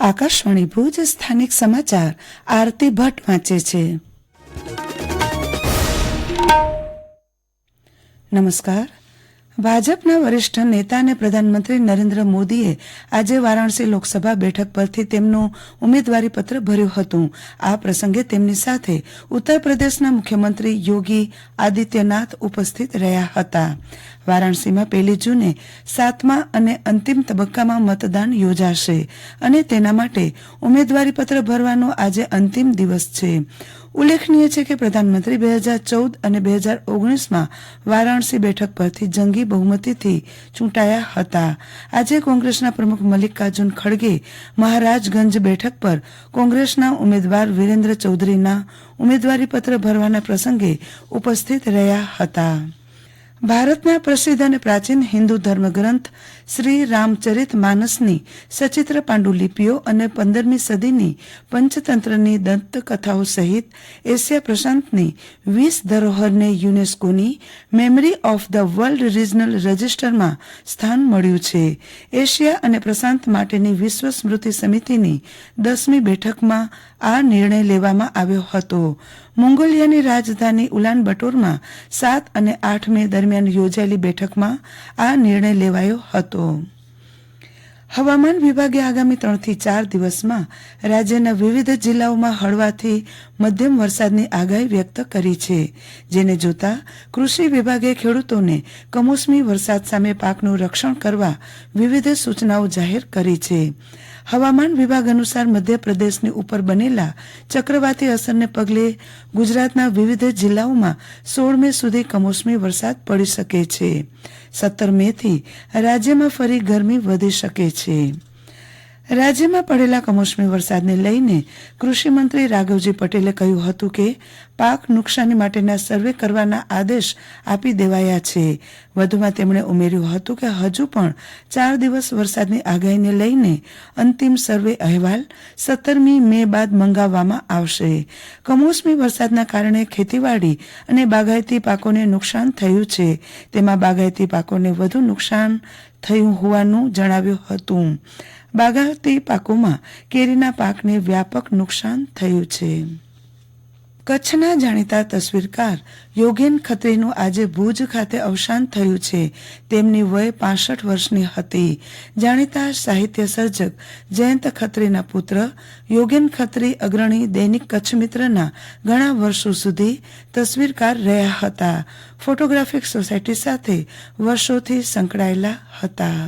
આકાશવાણી ભુજ સ્થાનિક સમાચાર આરતી ભટ્ટ વાંચે છે. નમસ્કાર. ભાજપના વરિષ્ઠ નેતા અને પ્રધાનમંત્રી નરેન્દ્ર મોદીએ આજે વારાણસી લોકસભા બેઠક પરથી તેમનું ઉમેદવારી પત્ર ભર્યું હતું. આ પ્રસંગે તેમની સાથે ઉત્તર પ્રદેશના મુખ્યમંત્રી યોગી આદિત્યનાથ ઉપસ્થિત રહ્યા હતા. વારાણસીમાં 1 જૂને 7મા અને અંતિમ તબક્કામાં મતદાન યોજાશે અને તેના માટે ઉમેદવારી પત્ર ભરવાનો આજે અંતિમ દિવસ છે. ઉલ્લેખનીય છે કે પ્રધાનમંત્રી 2014 અને 2019માં વારાણસી બેઠક પરથી જંગી બહુમતીથી ચૂંટાયા હતા. આજે કોંગ્રેસના પ્રમુખ મલ્લિકાર્જુન ખડગે મહારાજગંજ બેઠક પર કોંગ્રેસના ઉમેદવાર વિરેન્દ્ર ચૌધરીના ઉમેદવારીપત્ર ભરવાના પ્રસંગે ઉપસ્થિત રહ્યા હતા. ભારતના પ્રસિદ્ધ અને પ્રાચીન હિન્દુ ધર્મગ્રંથ શ્રી રામચરિત માનસની સચિત્ર પાંડુલિપિઓ અને 15મી સદીની પંચતંત્રની દંતકથાઓ સહિત એશિયા પ્રશાંતની 20 ધરોહરને યુનેસ્કોની memory of the world regional રજિસ્ટરમાં સ્થાન મળ્યું છે. એશિયા અને પ્રશાંત માટેની વિશ્વ સ્મૃતિ સમિતિની 10મી બેઠકમાં આ નિર્ણય લેવામાં આવ્યો હતો. મોંગોલિયાની રાજધાની ઉલાનબટોરમાં 7 અને 8 મે દરમિયાન યોજાયેલી બેઠકમાં આ નિર્ણય લેવાયો હતો. હવામાન વિભાગે આગામી 3 થી 4 દિવસમાં રાજ્યના વિવિધ જિલ્લાઓમાં હળવાથી મધ્યમ વરસાદની આગાહી વ્યક્ત કરી છે. જેને જોતા કૃષિ વિભાગે ખેડૂતોને કમોસમી વરસાદ સામે પાકનું રક્ષણ કરવા વિવિધ સૂચનાઓ જાહેર કરી છે. હવામાન વિભાગ અનુસાર મધ્યપ્રદેશની ઉપર બનેલા ચક્રવાતી અસરને પગલે ગુજરાતના વિવિધ જિલ્લાઓમાં 16 મે સુધી કમોસમી વરસાદ પડી શકે છે. 17 મેથી રાજ્યમાં ફરી ગરમી વધી શકે છે. રાજ્યમાં પડેલા કમોસમી વરસાદને લઈને કૃષિમંત્રી રાઘવજી પટેલે કહ્યું હતું કે પાક નુકસાની માટેના સર્વે કરવાના આદેશ આપી દેવાયા છે. વધુમાં તેમણે ઉમેર્યું હતું કે હજુ પણ 4 દિવસ વરસાદની આગાહીને લઈને અંતિમ સર્વે અહેવાલ 17મી મે બાદ મંગાવવામાં આવશે. કમોસમી વરસાદના કારણે ખેતીવાડી અને બાગાયતી પાકોને નુકસાન થયું છે. તેમાં બાગાયતી પાકોને વધુ નુકસાન થયું હોવાનું જણાવ્યું હતું. બાગાયતી પાકોમાં કેરીના પાકને વ્યાપક નુકસાન થયું છે. કચ્છના જાણીતા તસવીરકાર યોગેન ખત્રીનું આજે ભુજ ખાતે અવસાન થયું છે. તેમની વય 65 વર્ષની હતી. જાણીતા સાહિત્ય સર્જક જયંત ખત્રીના પુત્ર યોગેન ખત્રી અગ્રણી દૈનિક કચ્છ મિત્રના ઘણા વર્ષો સુધી તસવીરકાર રહ્યા હતા. ફોટોગ્રાફિક સોસાયટી સાથે વર્ષોથી સંકળાયેલા હતા.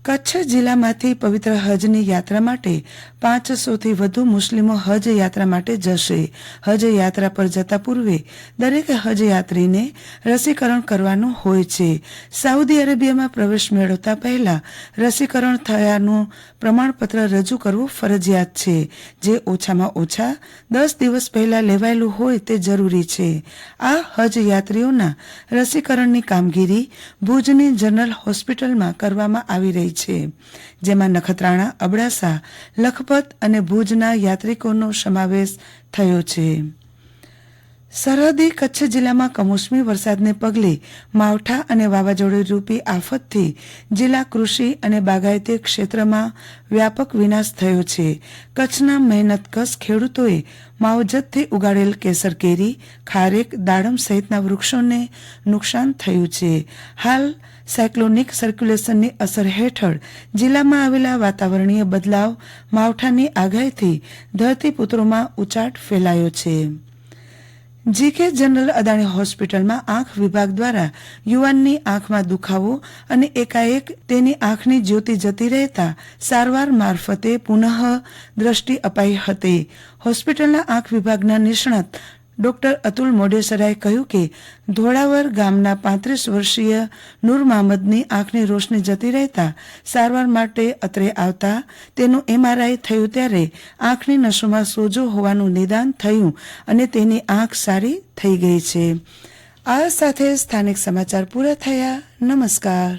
કચ્છ જિલ્લામાંથી પવિત્ર હજની યાત્રા માટે 500થી વધુ મુસ્લિમો હજ યાત્રા માટે જશે. હજ યાત્રા પર જતા પૂર્વે દરેક હજ યાત્રીને રસીકરણ કરવાનું હોય છે. સાઉદી અરેબિયામાં પ્રવેશ મેળવતા પહેલા રસીકરણ થયાનું પ્રમાણપત્ર રજૂ કરવું ફરજિયાત છે, જે ઓછામાં ઓછા 10 દિવસ પહેલા લેવાયેલું હોય તે જરૂરી છે. આ હજ યાત્રીઓના રસીકરણની કામગીરી ભુજની જનરલ હોસ્પિટલમાં કરવામાં આવી રહી છે, જેમાં નખત્રાણા, અબડાસા, લખપત અને ભુજના યાત્રિકોનો સમાવેશ થયો છે. સરહદી કચ્છ જિલ્લામાં કમોસમી વરસાદને પગલે માવઠા અને વાવાઝોડું રૂપી આફતથી જિલ્લા કૃષિ અને બાગાયતી ક્ષેત્રમાં વ્યાપક વિનાશ થયો છે. કચ્છના મહેનતકશ ખેડૂતોએ માવજતથી ઉગાડેલ કેસર કેરી, ખારેક, દાડમ સહિતના વૃક્ષોને નુકસાન થયું છે. હાલ સાયક્લોનિક સર્ક્યુલેશનની અસર હેઠળ જિલ્લામાં આવેલા વાતાવરણીય બદલાવ, માવઠાની આગાહીથી ધરતીપુત્રોમાં ઉચાટ ફેલાયો છે. જીકે જનરલ અદાણી હોસ્પિટલમાં આંખ વિભાગ દ્વારા યુવાનની આંખમાં દુખાવો અને એકાએક તેની આંખની જ્યોતિ જતી રહેતા સારવાર મારફતે પુનઃ દ્રષ્ટિ અપાઈ હતી. હોસ્પિટલના આંખ વિભાગના નિષ્ણાત ડોક્ટર અતુલ મોઢેસરાએ કહ્યું કે ધોળાવર ગામના 35 વર્ષીય નૂર મહમદની આંખની રોશની જતી રહેતા સારવાર માટે અત્રે આવતા તેનું MRI થયું ત્યારે આંખની નસોમાં સોજો હોવાનું નિદાન થયું અને તેની આંખ સારી થઈ ગઈ છે. આ સાથે સ્થાનિક સમાચાર પૂરા થયા. નમસ્કાર.